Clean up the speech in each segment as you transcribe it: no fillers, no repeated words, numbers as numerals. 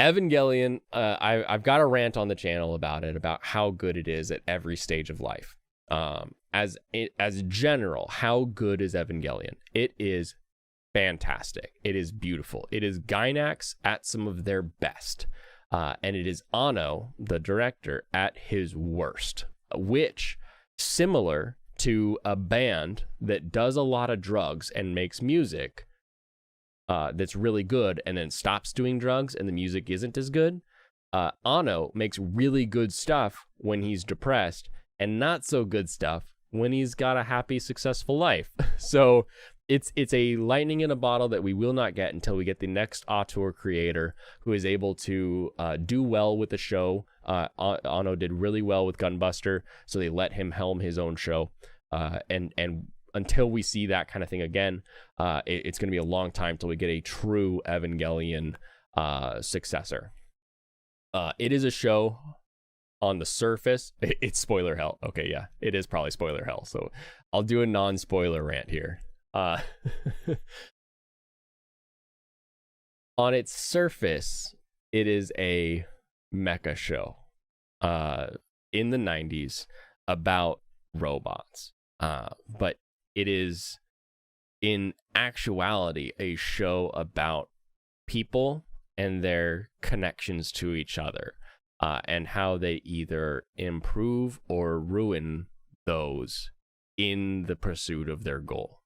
Evangelion, I've got a rant on the channel about it, about how good it is at every stage of life. As general, how good is Evangelion? It is fantastic. It is beautiful. It is Gainax at some of their best. And it is Anno, the director, at his worst, which, similar to a band that does a lot of drugs and makes music that's really good and then stops doing drugs and the music isn't as good, Anno makes really good stuff when he's depressed and not so good stuff when he's got a happy, successful life. So it's a lightning in a bottle that we will not get until we get the next auteur creator who is able to do well with the show. Anno did really well with Gunbuster, so they let him helm his own show. And until we see that kind of thing again, it's going to be a long time till we get a true Evangelion successor. It is a show on the surface. It's spoiler hell. Okay, yeah, it is probably spoiler hell. So I'll do a non-spoiler rant here. On its surface, it is a mecha show in the 90s about robots. But it is, in actuality, a show about people and their connections to each other, and how they either improve or ruin those in the pursuit of their goal.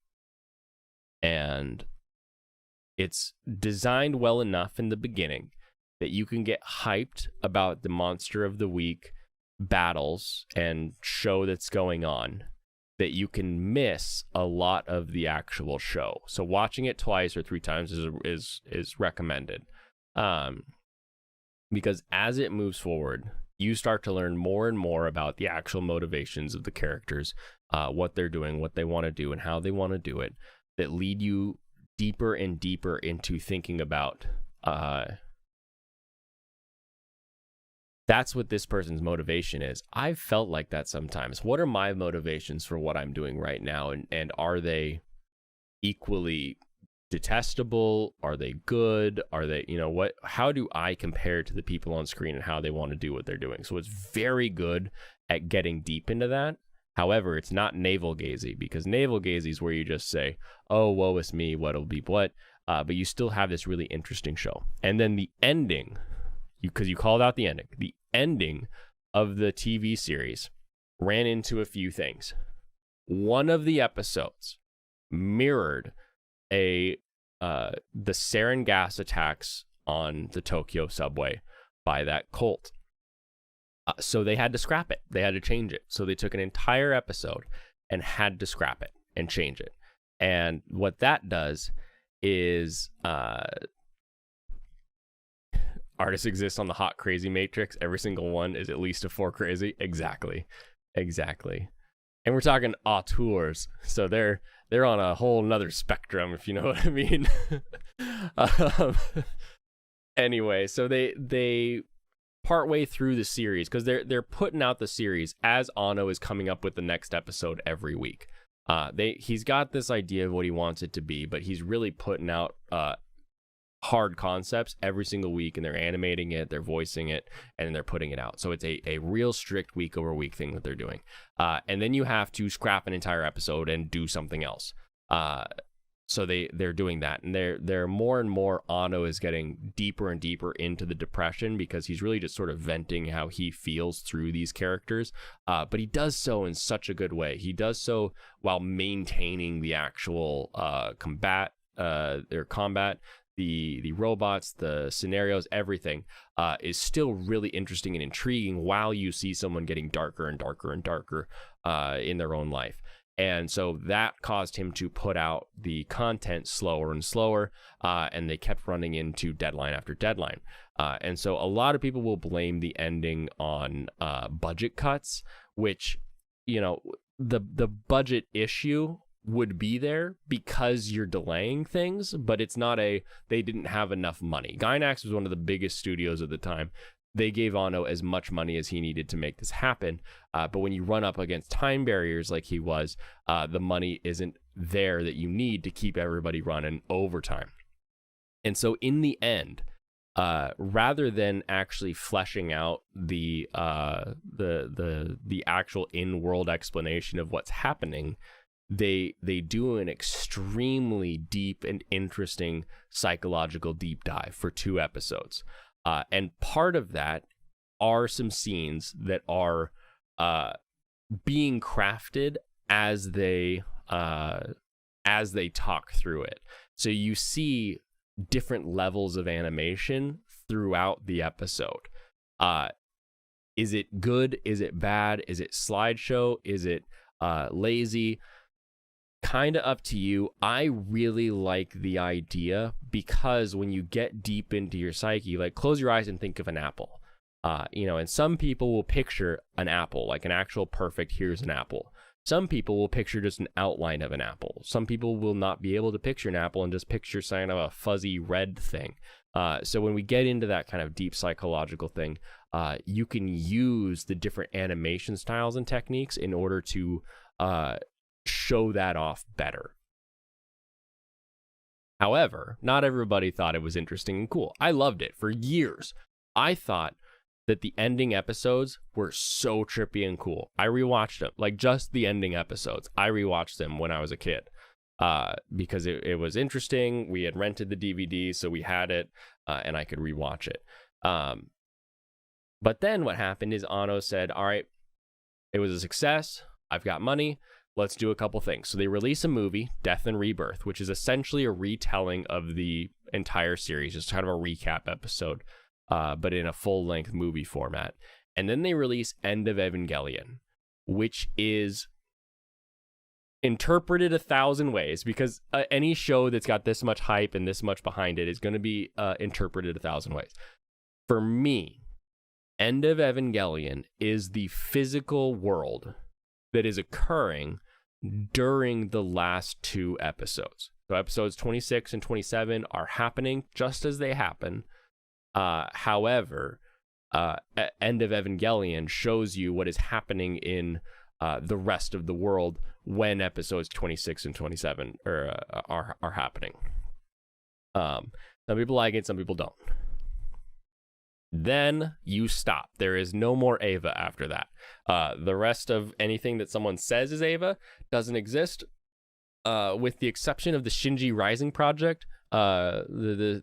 And it's designed well enough in the beginning that you can get hyped about the monster of the week battles and show that's going on, that you can miss a lot of the actual show. So watching it twice or 3 times is recommended, because as it moves forward, you start to learn more and more about the actual motivations of the characters, what they're doing, what they want to do, and how they want to do it, that lead you deeper and deeper into thinking about that's what this person's motivation is. I've felt like that sometimes. What are my motivations for what I'm doing right now? And are they equally detestable? Are they good? Are they, how do I compare to the people on screen and how they want to do what they're doing? So it's very good at getting deep into that. However, it's not navel-gazy, because navel-gazy is where you just say, oh, woe is me, what'll be what. But you still have this really interesting show. And then the ending, because you called out the ending of the TV series ran into a few things. One of the episodes mirrored the sarin gas attacks on the Tokyo subway by that cult. So they had to scrap it. They had to change it. So they took an entire episode and had to scrap it and change it. And what that does is artists exist on the hot crazy matrix. Every single one is at least a 4 crazy. Exactly. And we're talking auteurs, so they're on a whole nother spectrum, if you know what I mean. Anyway, so they partway through the series, because they're putting out the series as Anno is coming up with the next episode every week. He's got this idea of what he wants it to be, but he's really putting out hard concepts every single week, and they're animating it, they're voicing it, and they're putting it out. So it's a real strict week over week thing that they're doing. And then you have to scrap an entire episode and do something else. So they're doing that, and they're more and more. Anno is getting deeper and deeper into the depression, because he's really just sort of venting how he feels through these characters. But he does so in such a good way. He does so while maintaining the actual combat, the robots, the scenarios, everything is still really interesting and intriguing, while you see someone getting darker and darker and darker in their own life. And so that caused him to put out the content slower and slower, and they kept running into deadline after deadline. And so a lot of people will blame the ending on budget cuts, which, the budget issue would be there because you're delaying things, but it's not they didn't have enough money. Gainax was one of the biggest studios at the time. They gave Anno as much money as he needed to make this happen. But when you run up against time barriers like he was, the money isn't there that you need to keep everybody running overtime. And so in the end, rather than actually fleshing out the actual in-world explanation of what's happening, they do an extremely deep and interesting psychological deep dive for 2 episodes. And part of that are some scenes that are being crafted as they talk through it. So you see different levels of animation throughout the episode. Is it good? Is it bad? Is it slideshow? Is it lazy? Kind of up to you. I really like the idea because when you get deep into your psyche, like close your eyes and think of an apple. And some people will picture an apple, like an actual perfect, here's an apple. Some people will picture just an outline of an apple. Some people will not be able to picture an apple and just picture kind of a fuzzy red thing. So when we get into that kind of deep psychological thing, you can use the different animation styles and techniques in order to show that off better. However, not everybody thought it was interesting and cool. I loved it for years. I thought that the ending episodes were so trippy and cool. I rewatched them, like just the ending episodes. I rewatched them when I was a kid because it was interesting. We had rented the DVD, so we had it, and I could rewatch it. But then what happened is Anno said, all right, it was a success. I've got money. Let's do a couple things. So they release a movie, Death and Rebirth, which is essentially a retelling of the entire series, just kind of a recap episode, but in a full-length movie format. And then they release End of Evangelion, which is interpreted 1,000 ways, because any show that's got this much hype and this much behind it is going to be interpreted 1,000 ways. For me, End of Evangelion is the physical world that is occurring during the last 2 episodes. So episodes 26 and 27 are happening just as they happen. However, End of Evangelion shows you what is happening in the rest of the world when episodes 26 and 27 are happening. Some people like it, some people don't. Then you stop. There is no more Eva after that. The rest of anything that someone says is Eva doesn't exist, with the exception of the Shinji Rising project. The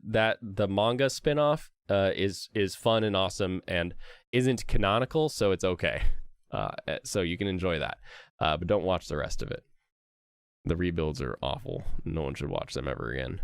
manga spinoff is fun and awesome and isn't canonical, so it's okay. So you can enjoy that, but don't watch the rest of it. The rebuilds are awful. No one should watch them ever again.